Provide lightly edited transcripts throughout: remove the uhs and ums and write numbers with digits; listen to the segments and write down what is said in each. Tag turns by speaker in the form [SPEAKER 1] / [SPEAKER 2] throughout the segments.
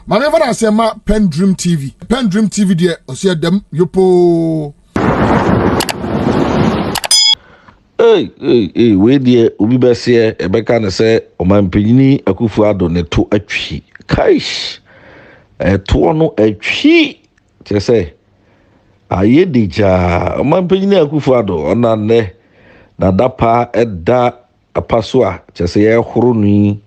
[SPEAKER 1] Maneva na say ma PENDREAM TV there o say dem yopo.
[SPEAKER 2] Hey, we there obi be say Ebeka na say omanpanyini Akuffo Addo ne to atwi. Kaish. To no atwi. Che say aye dija omanpanyini Akuffo Addo ona ne na dapa eda apaso a che say e horo ni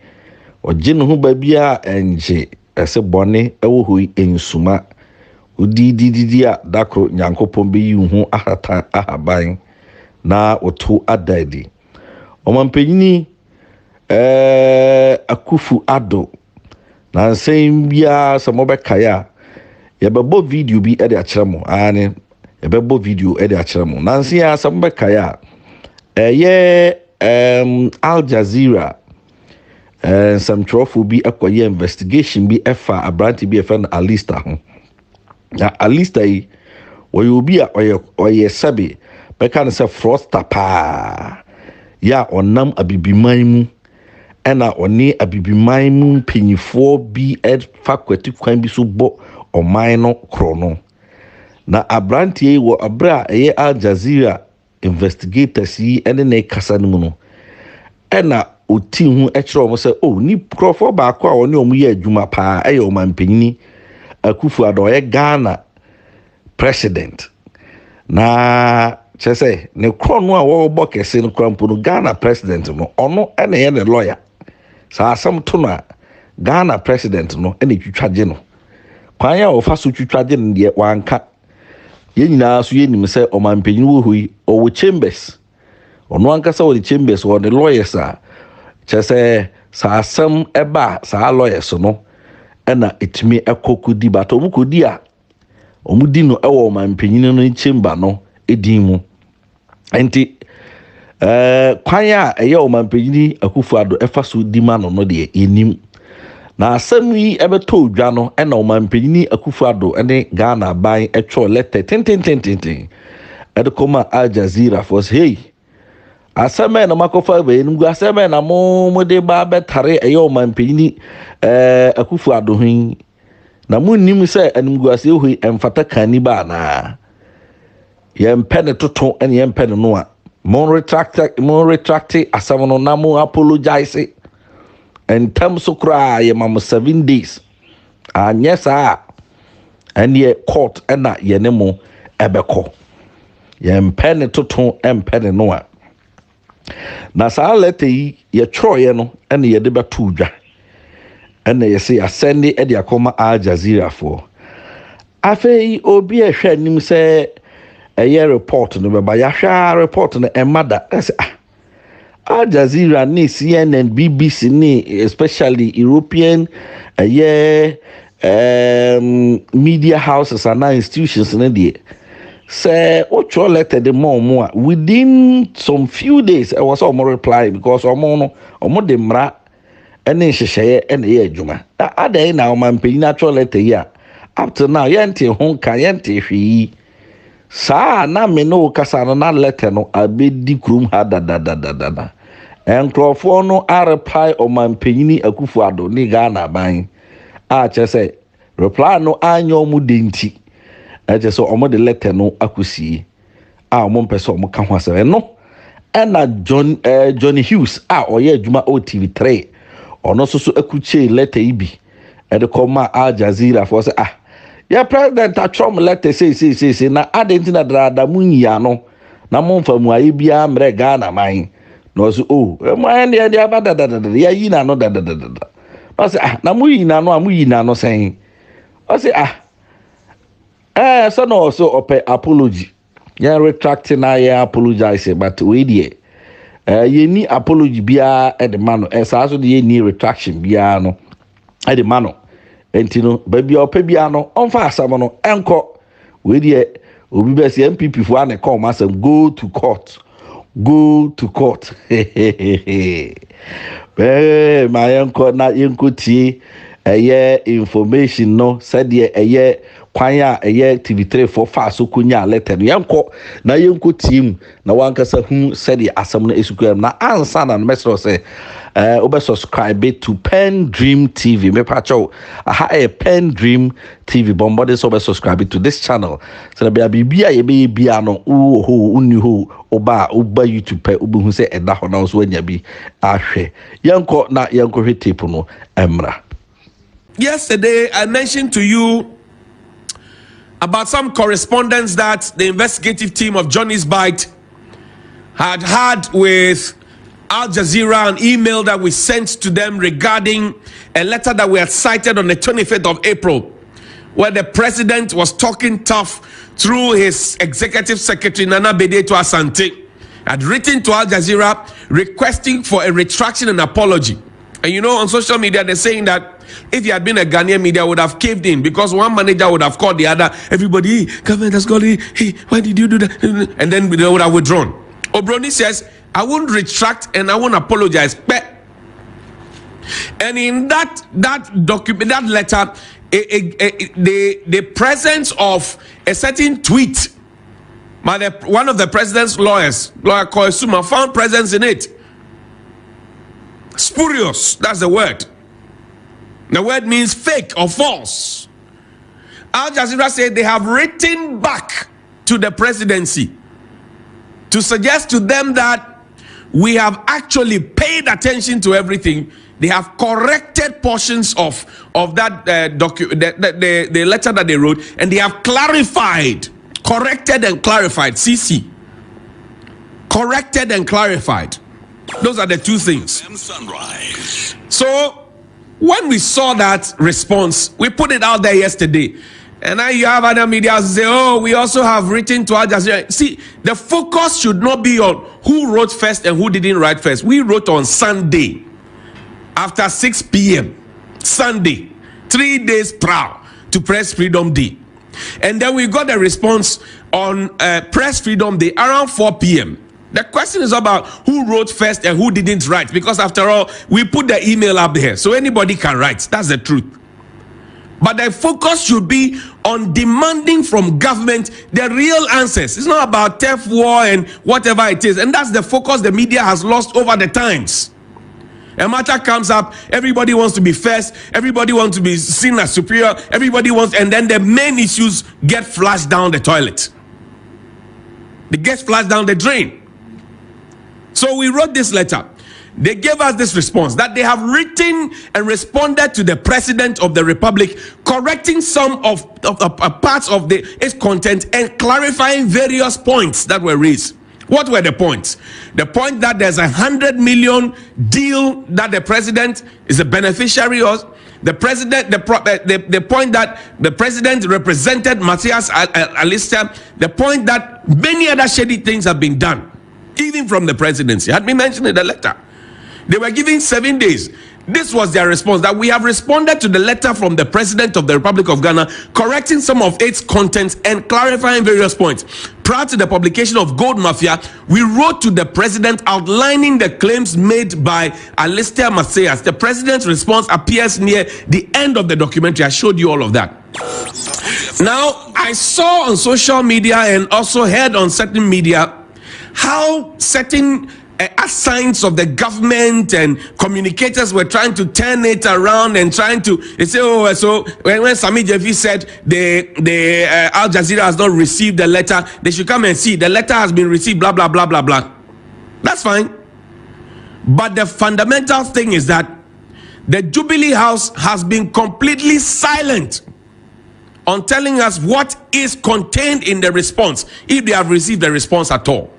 [SPEAKER 2] ogye ne ho ba bia enje ese bone ewo hoi ensuma udididi a dakro nyankopon be yi hu ahata ahaban na oto adadi omanpanyini Akuffo Addo na nsem bia samobekaya yebebo video bi e de akyeremo ane yebebo video e de akyeremo na nsen ya samobekaya Aljazeera some trophy bi akoye investigation bi efa abranti bi efa na Ay3ka ho na Ay3ka yi obi a oye sabe beka na se frosta pa ya onam abibiman mu ena oni abibiman mu penyifo bi efa kwati kwan bi so bo oman no krono na abranti yi wo abra Aljazeera investigators yi ene na kasa no mu no ena oti hu ekiro mo se ni krofo ba kwa oni omu ye adwuma pa omanpanyini Akuffo Addo ye Ghana president na chese ne krono a wo bokese no krampo no Ghana president no ono ene ye ne lawyer sa asam to na Ghana president no ene twitwaje no kwan ya ofa so twitwaje no de wanka ye nyina so ye nim se omanpanyini wo hui owo chambers ono anka sa wo chambers wo ne lawyers a chese sa asam eba sa lawyers no ena etimi ekokudi bato omukodi a omudi no ewo omanpanyini no chamber no edin mu enti kwan ya eye omanpanyini Akuffo Addo efa so di ma no de enim na asam yi ebeto odwa no ena omanpanyini Akuffo Addo ene Ghana ban etwo letter ten edekoma Aljazeera for hey aseme na makofa be ngu aseme na mo de ba betare eye omanpanyini Akuffo Addo hin na munnim se animgu ase hui emfata kani ba na yempene toto ene yempene no a mon retract asem no na mo apologize and tam so kra ye mam 7 days anyesa and ye court ena ye ne mo ebeko yempene toto empene no a na sa letter yi ye troye no ene ye de beto dwa ene ye se asende e de akoma Aljazeera for afei obi ehwa nim se eye report no beba ya hwa report no emada Aljazeera ni CNN BBC ni especially European media houses and institutions na die say ocho letter the more within some few days I was almost reply because omo de mra ene hyehyeye ene ye adwuma adai na omanpanyin actual letter ya up to now yente ho kan yente hwi sa na me no kasa no na letter no abedi krum ha da enkrofo no reply omanpanyin Akuffo Addo ni Ghana ban a chese reply no anyo mu denti eje so omo de letter no akusi a omo mpese omo ka ho asere no ena Johnny Hughes a oye adwuma o TV3 ono so akuche letter ibi e de koma Aljazeera for say ya president atrom letter say na adentina drada munya no na momfa mu ayi bia mre Ghana man no so mo ende ya abada ya yi na no ba say na muyi na no sen o say so no so ope apology ya retracting na ya apologize but we there ye ni apology bia e de mano sa so de ye ni retraction bia no e de mano enti no ba bia ope bia no onfa asam no enko we there obi be se MPP fo an come asam go to court my enko na yenko tie information no said ye kwanya TV3 for fast so kunya letter yanko na yanko team na wankasa hu said asam na esukuam na ansa na message say obe subscribe to PENDREAM TV me pacho aha PENDREAM TV bombode so be subscribe to this channel so na bia ye be bia no uni ho oba YouTube pe obi hu say eda ho na so anya bi ahwe yanko na yanko hwe tape no emra.
[SPEAKER 3] Yesterday, I mentioned to you about some correspondence that the investigative team of JohniesBite had with Aljazeera, an email that we sent to them regarding a letter that we had cited on the 25th of April, where the president was talking tough through his executive secretary, Nana Bedeto Asante, had written to Aljazeera requesting for a retraction and apology. And you know, on social media, they're saying that if you had been a Ghanaian media, would have caved in because one manager would have called the other. Everybody, government has called it. Hey, why did you do that? And then they would have withdrawn. Obroni says, I won't retract and I won't apologize. And in that document, that letter, the presence of a certain tweet by one of the president's lawyers, Lawyer Koesuma, found presence in it. Spurious, that's the word. The word means fake or false. Al Jazeera said they have written back to the presidency to suggest to them that we have actually paid attention to everything. They have corrected portions of that the letter that they wrote, and they have clarified, corrected and clarified. CC, corrected and clarified. Those are the two things. So when we saw that response, we put it out there yesterday. And now you have other media say, oh, we also have written to Al Jazeera. See, the focus should not be on who wrote first and who didn't write first. We wrote on Sunday after 6 p.m. Sunday, 3 days prior to Press Freedom Day. And then we got a response on Press Freedom Day around 4 p.m. The question is about who wrote first and who didn't write, because after all, we put the email up there, so anybody can write. That's the truth. But the focus should be on demanding from government the real answers. It's not about theft, war, and whatever it is. And that's the focus the media has lost over the times. A matter comes up, everybody wants to be first, everybody wants to be seen as superior, everybody wants, and then the main issues get flushed down the toilet. They get flushed down the drain. So we wrote this letter. They gave us this response that they have written and responded to the President of the Republic, correcting some of parts of its content and clarifying various points that were raised. What were the points? The point that there's a 100 million deal that the president is a beneficiary of. The president, the point that the president represented Matthias Alista. The point that many other shady things have been done, even from the presidency, had been mentioned in the letter. They were given 7 days. This was their response, that we have responded to the letter from the President of the Republic of Ghana, correcting some of its contents and clarifying various points. Prior to the publication of Gold Mafia, we wrote to the President outlining the claims made by Alistair Matthias. The President's response appears near the end of the documentary. I showed you all of that. Now, I saw on social media and also heard on certain media how certain assigns of the government and communicators were trying to turn it around and trying to, they say, oh, so when Sami Jeffy said the Al Jazeera has not received the letter, they should come and see the letter has been received, blah blah blah blah blah. That's fine, but the fundamental thing is that the Jubilee House has been completely silent on telling us what is contained in the response, if they have received the response at all.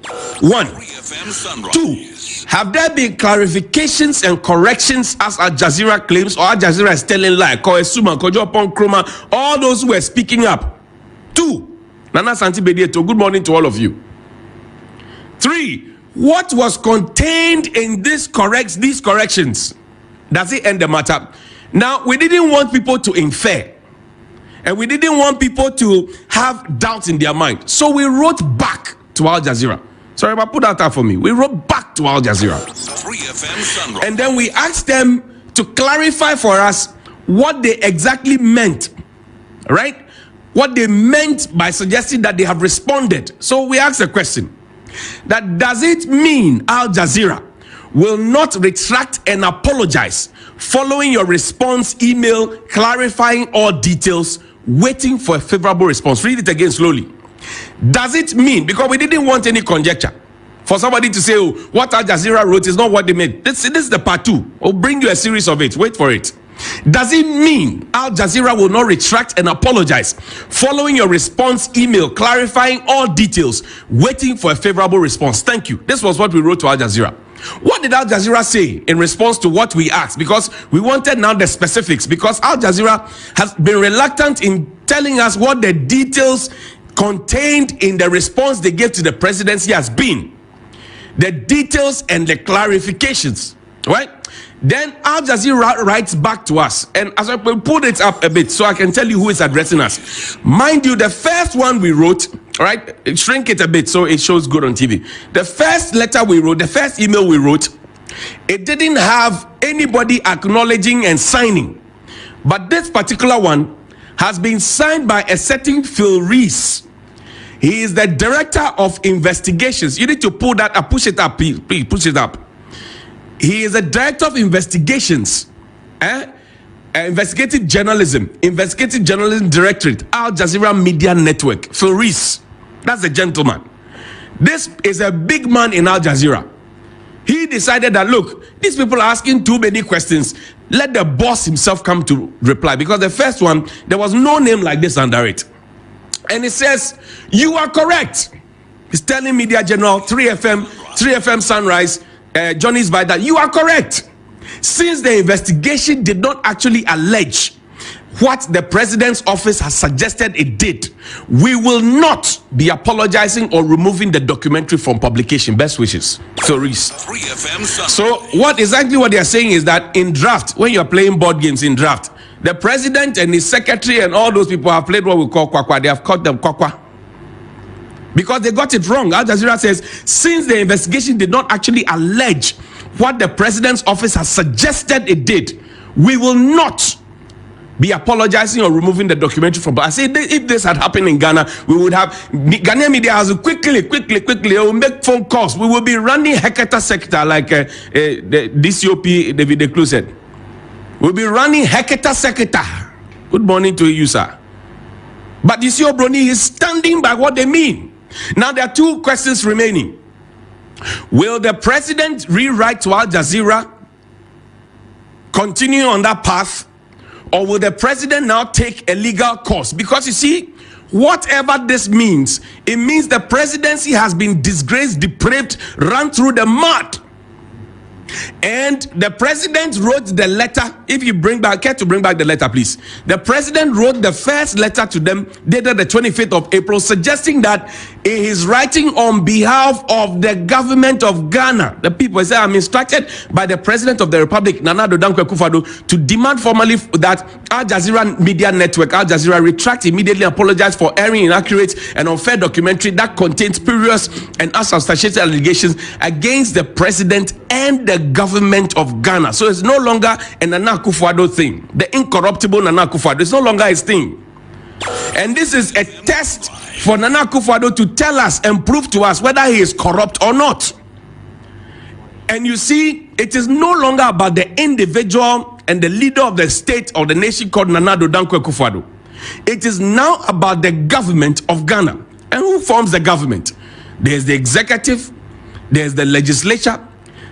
[SPEAKER 3] 1. 2. Have there been clarifications and corrections as Al Jazeera claims, or Al Jazeera is telling lie? Koesuma, Kojo Pon Kroma, all those who were speaking up. 2. Nana Santi Bedieto, good morning to all of you. 3. What was contained in these corrections? Does it end the matter? Now, we didn't want people to infer, and we didn't want people to have doubts in their mind. So we wrote back to Al Jazeera. Sorry, but put that out for me. We wrote back to Al Jazeera. And then we asked them to clarify for us what they exactly meant, right? What they meant by suggesting that they have responded. So we ask a question, that does it mean Al Jazeera will not retract and apologize following your response email clarifying all details, waiting for a favorable response? Read it again slowly. Does it mean, because we didn't want any conjecture for somebody to say, oh, what Al Jazeera wrote is not what they meant. This is the part 2. We'll bring you a series of it. Wait for it. Does it mean Al Jazeera will not retract and apologize following your response email clarifying all details, waiting for a favorable response? Thank you. This was what we wrote to Al Jazeera. What did Al Jazeera say in response to what we asked? Because we wanted now the specifics, because Al Jazeera has been reluctant in telling us what the details contained in the response they gave to the presidency has been. The details and the clarifications, right? Then Al Jazeera writes back to us, and as I will put it up a bit so I can tell you who is addressing us. Mind you, the first one we wrote, right, shrink it a bit so it shows good on TV. The first letter we wrote, the first email we wrote, it didn't have anybody acknowledging and signing. But this particular one has been signed by a certain Phil Reese. He is the director of investigations. You need to pull that up, push it up, please, push it up. He is a director of investigations, investigative journalism directorate, Al Jazeera Media Network, Phil Reese. That's a gentleman. This is a big man in Al Jazeera. He decided that, look, these people are asking too many questions. Let the boss himself come to reply, because the first one, there was no name like this under it. And he says, you are correct. He's telling Media General, 3FM Sunrise, JohniesBite, that you are correct. Since the investigation did not actually allege what the president's office has suggested it did, we will not be apologizing or removing the documentary from publication. Best wishes, Phil Reese. So what they are saying is that in draft, when you're playing board games in draft, the president and his secretary and all those people have played what we call kwakwa. They have caught them kwakwa, because they got it wrong. Al Jazeera says, since the investigation did not actually allege what the president's office has suggested it did, we will not be apologizing or removing the documentary from. I say, if this had happened in Ghana, we would have Ghanaian media has quickly will make phone calls. We will be running hekata sector like the DCOP David Declu said. We'll be running hekata sector. Good morning to you, sir. But you see, Obroni is standing by what they mean. Now there are 2 questions remaining. Will the president rewrite to Al Jazeera, continue on that path, or will the president now take a legal course? Because you see, whatever this means, it means the presidency has been disgraced, depraved, run through the mud. And the president wrote the letter. If you care to bring back the letter, please. The president wrote the first letter to them dated the 25th of April, suggesting that he is writing on behalf of the government of Ghana. The people say, I'm instructed by the president of the republic, Nana Addo Akuffo Addo, to demand formally that Al Jazeera Media Network, Al Jazeera, retract immediately, apologize for airing inaccurate and unfair documentary that contains spurious and unsubstantiated allegations against the president and the government of Ghana. So it's no longer a Nana Akuffo Addo thing. The incorruptible Nana Akuffo Addo. It's no longer his thing. And this is a test for Nana Akuffo Addo to tell us and prove to us whether he is corrupt or not. And you see, it is no longer about the individual and the leader of the state or the nation called Nana Addo Akufo Addo. It is now about the government of Ghana. And who forms the government? There's the executive, there's the legislature,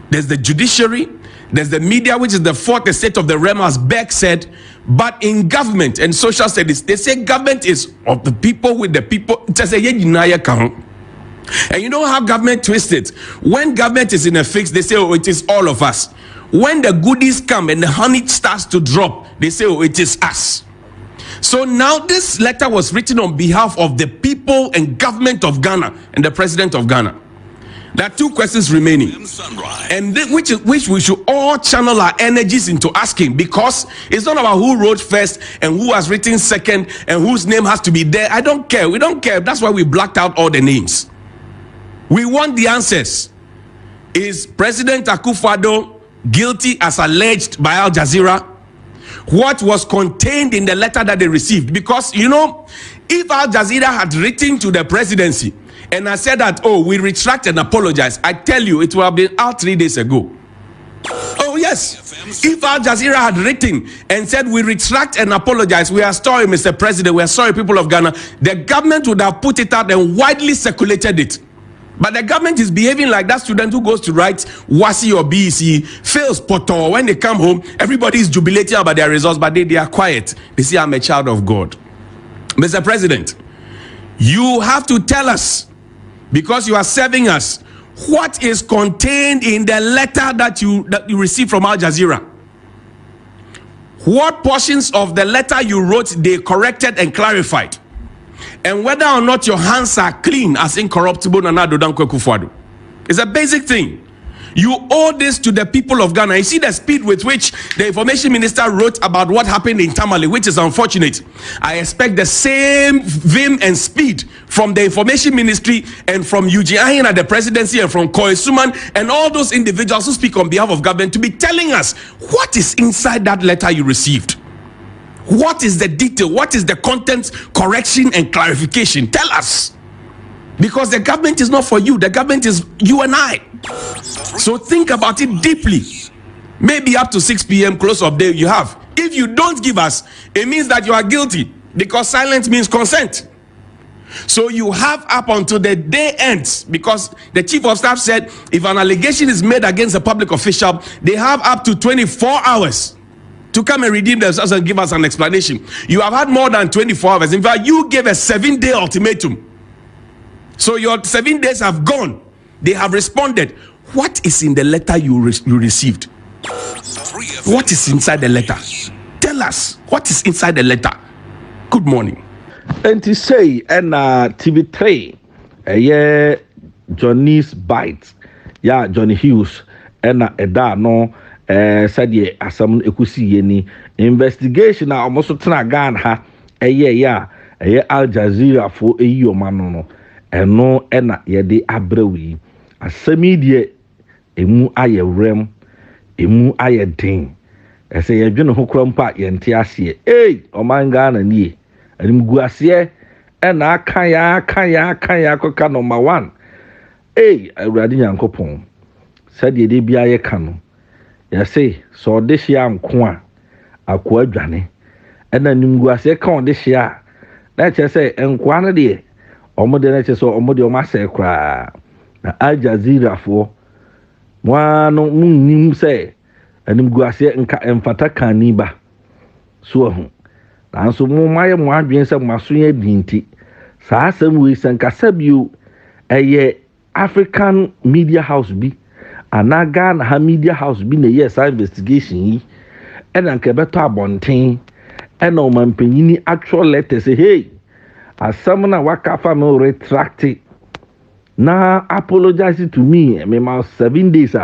[SPEAKER 3] there's the judiciary, there's the media, which is the fourth estate of the realm, as Beck said. But in government and social studies, they say government is of the people, with the people. And you know how government twists it? When government is in a fix, they say, oh, it is all of us. When the goodies come and the honey starts to drop, they say, oh, it is us. So now this letter was written on behalf of the people and government of Ghana and the president of Ghana. There are two questions remaining, and which we should all channel our energies into asking, because it's not about who wrote first and who has written second and whose name has to be there. I don't care. We don't care. That's why we blacked out all the names. We want the answers. Is President Akuffo Addo guilty as alleged by Al Jazeera? what was contained in the letter that they received. Because, you know, if Aljazeera had written to the presidency and I said that, oh, we retract and apologize, I tell you, it would have been out 3 days ago. Oh, yes. If Aljazeera had written and said, we retract and apologize, we are sorry, Mr. President, we are sorry, people of Ghana, the government would have put it out and widely circulated it. But the government is behaving like that student who goes to write WASI or BEC, fails Poto. When they come home, everybody is jubilating about their results, but they are quiet. They say, I'm a child of God. Mr. President, you have to tell us, because you are serving us, what is contained in the letter that you received from Aljazeera. What portions of the letter you wrote they corrected and clarified, and whether or not your hands are clean as incorruptible Nana Dodanko Akuffo Addo. It's a basic thing. You owe this to the people of Ghana. You see the speed with which the information minister wrote about what happened in Tamale, which is unfortunate. I expect the same vim and speed from the information ministry and from Eugene Ahin at the presidency and from Koy Suman and all those individuals who speak on behalf of government to be telling us what is inside that letter you received. What is the detail? What is the content, correction and clarification? Tell us. Because the government is not for you. The government is you and I. So think about it deeply. Maybe up to 6 p.m. close of day you have. If you don't give us, it means that you are guilty, because silence means consent. So you have up until the day ends, because the chief of staff said if an allegation is made against a public official, they have up to 24 hours to come and redeem themselves and give us an explanation. You have had more than 24 hours. In fact, you gave a 7-day ultimatum. So your 7 days have gone. They have responded. What is in the letter you received? What is inside the letter? Tell us what is inside the letter. Good morning.
[SPEAKER 2] And to say, and TV3, JohniesBite, yeah, Johnny Hughes, and Eda no, said ye, as some ekusi yeni investigation. I almost try ha, Aljazeera for a year manono. Eno ena yede abrewi asemi die emu aye rem emu aye den ese ye dwene ho krampa ye nte ase omanga na nie anim gu ase ena aka ya koka number 1 awurade nyankopon sade de bia ye ka no ye se so de hia nko a akwa adwane ena anim gu ase ka on de hia na che se enko an de omode na che so omode o ma se kra na Aljazeera fo no munnim se anim gu ase nka emfata kaniba so ho nanso mo maye mo adwen se maso ya dinti saa asem we sanka sabio African media house bi anaga na ha media house bi na yes investigation yi ena nke beto abonten ena o mampanyini actual letter say hey asam na wakafa me retract na apologize to me ma 7 days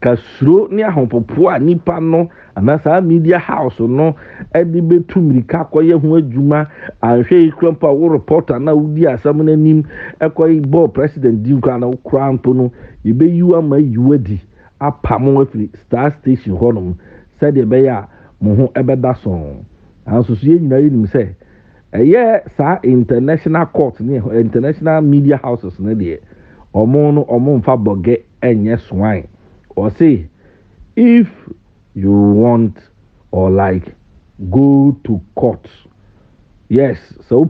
[SPEAKER 2] kasuro ni ahompopo nipa no anasa media house no edi betumrika koye ho adwuma anhwe ikrampa wo reporter na udi asam na nim ekoy bo president di kwa na krampo no yebe yiwa ma yiwadi apamo afri star station honom said e be ya mo ho ebeda so anso so nyina yinim se sa international court ni international media houses na de omo mfa boge enye swine or say if you want or like go to court, yes, so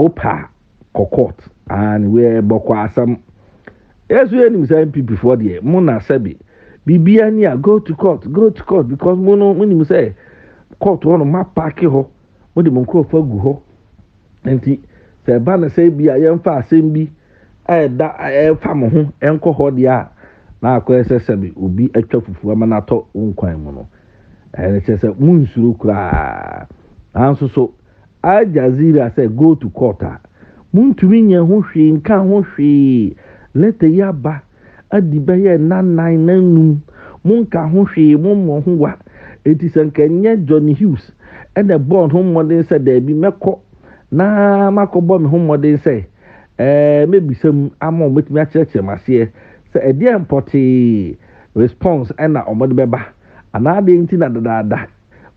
[SPEAKER 2] pa court and we bokwa some yes we any say people before the mona sabi bibia ni go to court because mono when say court one ma park ho mo de monko fagu ho enti se ba na say bia yemfa asem bi da fa mo ho enko ho dia na akwa sabi obi atwa fufu ama na to nkwan mu no se munsuru kra anso so Aljazeera say go to court muntumi nya ho hwe nka ho hwe lete yaba adibaye nanan nanum munka ho hwe mo ho wa etisankenye Johnny Hughes and the born home modern said there be meko na makobo me home modern say maybe some amon with me church masie say a dear potty response and na omode beba anade nti na dada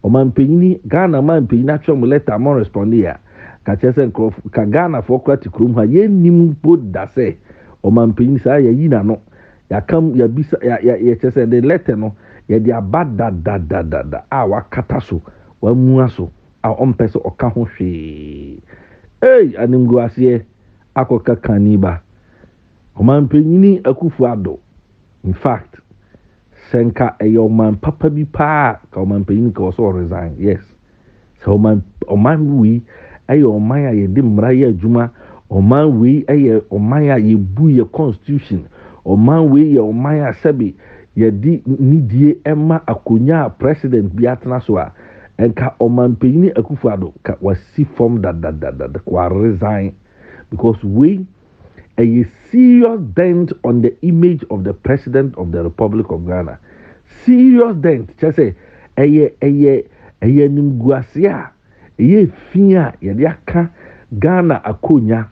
[SPEAKER 2] ɔmanpanyin Ghana manpanyin atwa mo letter mo respond ya ka kyerɛ sɛ ka Ghana for kora te kurom ha yɛnnim bo da sɛ ɔmanpanyin saa yɛyi na no yakam yabisa ya kyerɛ sɛ the letter no yɛde aba da a wakata so wamua so a ɔmpɛ sɛ ɔka ho hwee animguaseɛ akɔka kaniba ɔmanpanyin Akuffo Addo in fact senka ɔman papa bi paa ka ɔmanpanyin ka ɔsɔ resign yes so ɔman wi ɔman a yɛde mmara yɛ adwuma ɔman wi ɔman a yɛbu yɛ constitution ɔman wi ɔman a sɛbi yɛde nidie ɛma akonya president bi atena so a enka ɔmanpanyin Akuffo Addo ka wasi form da kwa resign because we a serious dent on the image of the president of the Republic of Ghana. Serious dent. Just say eye nimguasia eye fia yɛde aka Ghana akonya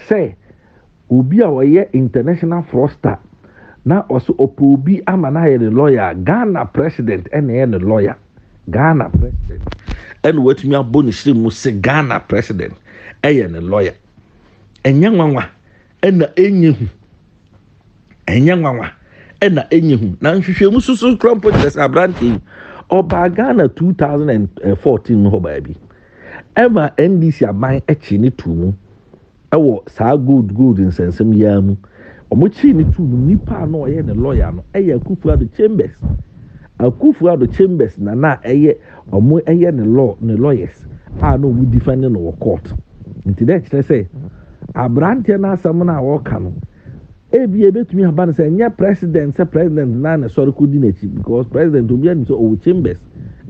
[SPEAKER 2] say obi a wɔyɛ international fraudster na ɔso obi ama na yɛ lawyer Ghana president ɛna yɛ lawyer Ghana president ɛna watumi abɔ ne hyire mu sɛ Ghana president ɛyɛ ne lawyer ɛnyɛ nwanwa ɛna enyehu na nhwehwɛmu susu krampo test abrante ɔba Ghana 2014 no hɔ baabi ɛma NDC aban ɛkyi ne tu mu ɛwɔ saa gold nsensem yaa mu ɔmo kyi ne tu mu nipa na ɔyɛ ne lawyer no ɛyɛ Akuffo Addo Chambers na ɛyɛ ɔmo ɛyɛ ne lawyers a na ɔmo defend no wɔ court nti dɛ kyerɛ sɛ abrante na asɛm na wɔka no ebi ebetumi aba no sɛ nyɛ president na ne sɔre kodi n'akyi because president obi ani sɛ ɔwɔ Chambers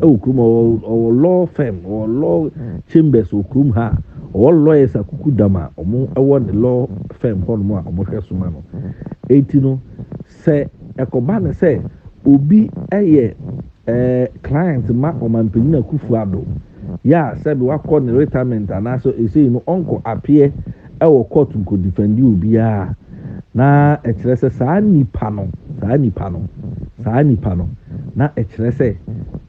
[SPEAKER 2] ɛwɔ kurom ɔwɔ law firm ɔwɔ law Chambers wɔ kurom ha ɔwɔ lawyers akuku dama ɔmo ɛwɔ ne law firm hɔ nom a ɔmo hwɛ soma no eti no sɛ ɛkɔba ne sɛ obi ɛyɛ client ma ɔmanpanyin Akuffo Addo ya sɛbi wakɔ ne retirement anaasɛ esei no ɔnkɔ appear ɛwɔ court nko defend obi a na ɛkyerɛ sɛ saa nipa no na ɛkyerɛ sɛ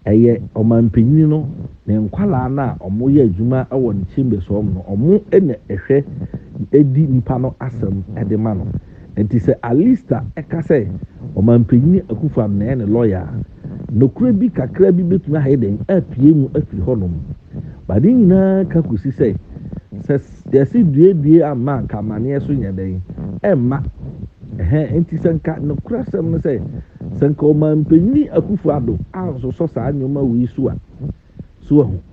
[SPEAKER 2] ɛyɛ ɔmanpanyin no ne nkwalaa na ɔmo yɛ adwuma ɛwɔ ne Chambers hɔ no ɔmo ɛna ɛhwɛ edi nipa no asɛm ɛde ma no nti sɛ alista ɛka sɛ ɔmanpanyin Akuffo Addo na ɛyɛ ne lawyer nokura bi kakra bi betumi ayɛ den apie mu afiri hɔ nom bade nyinaa ka kusi sɛ yɛsi due ama nkamaneɛ so nyɛ den ɛmma nti sɛ nka nokura sɛm no sɛ nka ɔmanpanyin Akuffo Addo ansosɔ saa nneɛma wei so a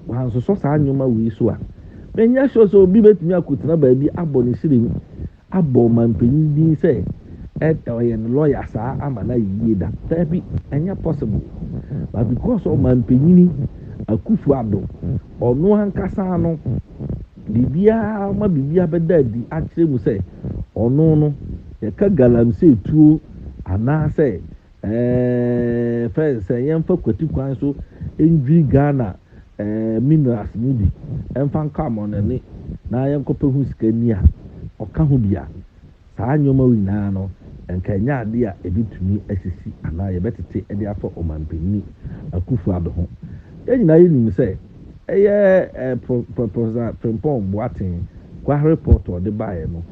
[SPEAKER 2] wansosɔ saa nneɛma wei so a menya sure sɛ obi betumi akotena baabi abɔ ne siri mu abɔ ɔmanpanyin din sɛ ɔyɛ ne lawyer saa ama na yie da dabi ɛnyɛ possible but because ɔmanpanyin Akuffo Addo ɔno ankasa no bibia bɛda adi akyerɛ mu sɛ ɔno no yɛka galamsey tuo anaasɛ fɛ sɛ yɛmfa kwati kwan so ndwi Ghana minerals no bi ɛmfa nka amɔnani na yɛnkɔpɛ ho sika ni a ɔka ho bia saa nneɛma nyinaa no nka nya ade a ebitumi asisi anaa yɛbɛtete ɛde afa ɔmanpanyin Akuffo Addo ho nyinaa yɛnim sɛ ɛyɛ proposal Frimpong Boateng kwa report ɔde baeɛ no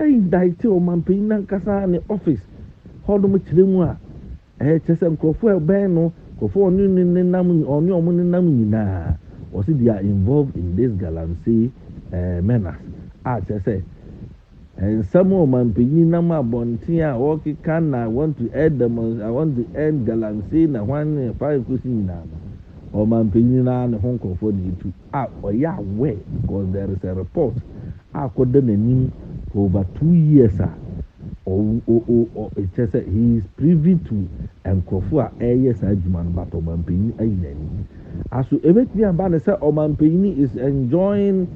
[SPEAKER 2] indict ɔmanpanyin nankasa ne office hɔnom kyerɛ mu a kyerɛ sɛ nkurɔfoɔ ɛbɛn no nkurɔfoɔ ɔne ɔmo nenam nyinaa wɔsi they are involved in this galamsey menace a kyerɛ sɛ nsɛm ɔmanpanyin nam abɔnten a wɔkeka na I want to end galamsey na hwan fa nkosi nyinaa no ɔmanpanyin na ne ho nkurɔfoɔ de etu a ɔyɛ aware because there is a report a kɔda n'anim for over 2 years a kyerɛ sɛ he is privy to nkurɔfoɔ a ɛyɛ saa adwuma no but ɔmanpanyin ayi n'anim aso ebetumi aba ne sɛ ɔmanpanyin is enjoying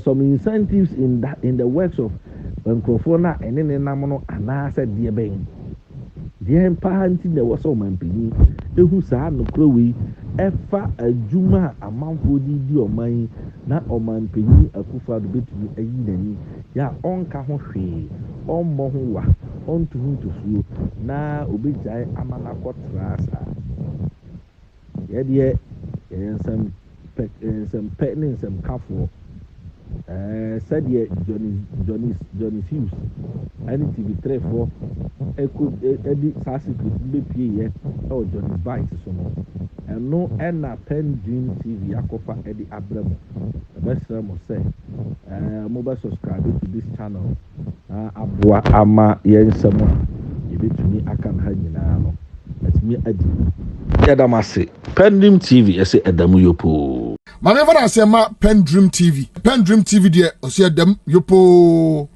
[SPEAKER 2] some incentives in the works of nkurɔfoɔ na ɛne ne nam no anaasɛ deɛ bɛn deɛ mpaa nti na ɛwɔ sɛ ɔmanpanyin ehu saa nokora wei ɛfa adwuma a amanfoɔ di ɔman na ɔmanpanyin Akuffo Addo betumi ayi n'ani ya ɔnka ho hwee ɔmmɔ ho wa ɔnto ho ntosuo na obegyae ama n'akɔtra saa yɛdeɛ some petting some careful. Said ye Johnny's Hughes. Any TV3 for Eddie Sassicus BP or JohniesBite so and no Enna PENDREAM TV Akuffo Eddie Abramo. The best must say mobile subscribe to this channel. Abua ama yen someone you bet me I can hide now. Let me Eddie. Yadamase PENDREAM TV ese Edamu yopo.
[SPEAKER 1] Manever I say ma PENDREAM TV. PENDREAM TV there, or see them yopo.